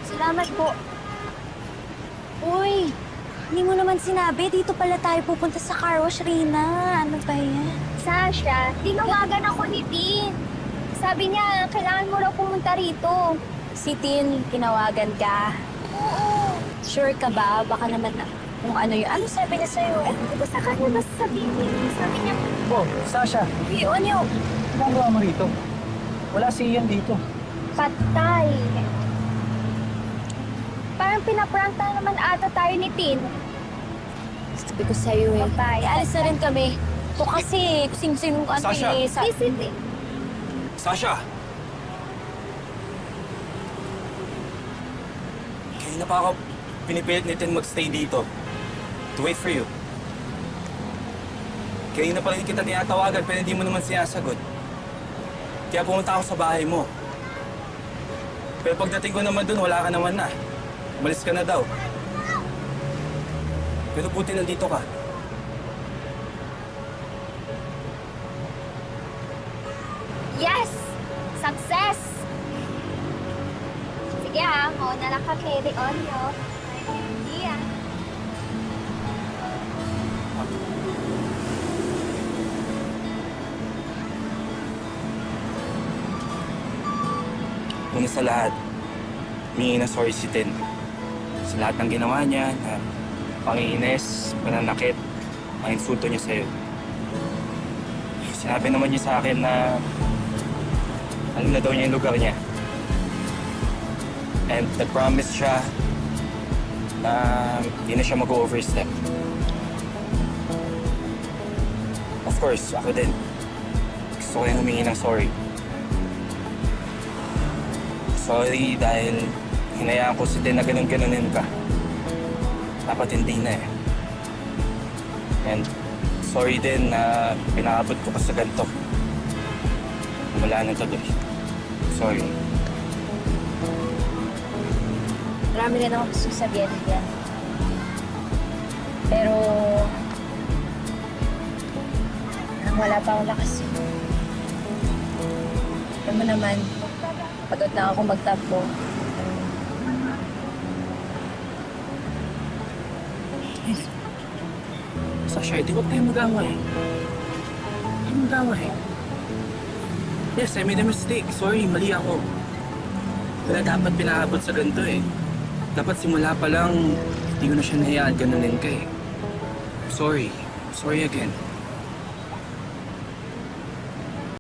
Salamat po. Uy, hindi mo naman sinabi. Dito pala tayo pupunta sa car wash, Rina. Ano ba yan? Sasha, tinawagan ako ni Tin. Sabi niya, kailangan mo raw pumunta rito. Si Tin, tinawagan ka. Oo. Sure ka ba? Baka naman na kung ano yun. Ano sabi niya sa'yo? Hindi ko sa kanya basta sabihin niya. Sabi niya, Oh, Sasha, Yun yun. ginagawa mo rito? Wala si Ian dito. patay. Parang pinaprank na naman ata tayo ni Tin. Sabi ko sa'yo eh. Patay. Alis na rin kami. Ito kasi, sino ano Sasha! eh. Visit eh. Sasha! Kanina pa ako pinipilit ni Tin magstay dito. To wait for you. Kanina pa rin kita tinatawagan pero hindi mo naman sinasagot. Kaya pumunta ako sa bahay mo. Pero pagdating ko naman dun, wala ka naman na. Umalis ka na daw. Pero buti nandito ka. Yes! Success! Sige mauna lang ka carry on yo. Yeah. Una sa lahat, humingi na sorry si Tin. Sa lahat ng ginawa niya, na pangiinis, pananakit, ang insulto niya sa'yo. Sinabi naman niya sa akin na alam na daw niya yung lugar niya. And nag-promise siya na hindi na siya mag-overstep. Of course, ako din. Gusto ko rin humingi ng sorry. Sorry dahil hinayaan ko si Tin na ganun-ganunin ka. Dapat hindi na eh. And sorry din na pinakabot ko pa sa ganito. Wala na tuloy. Sorry. Marami rin akong gusto sabihin yan. Pero, parang wala pa akong lakas. Alam mo naman, pagod na ako magtakbo. Sasha, di ba tayo mag-away? Tayo mag-away. Yes, I made a mistake. Sorry, mali ako. Wala dapat pinakabot sa ganito eh. Dapat simula pa lang, hindi ko na siya nahayaan ganunin ka eh. Sorry. Sorry again.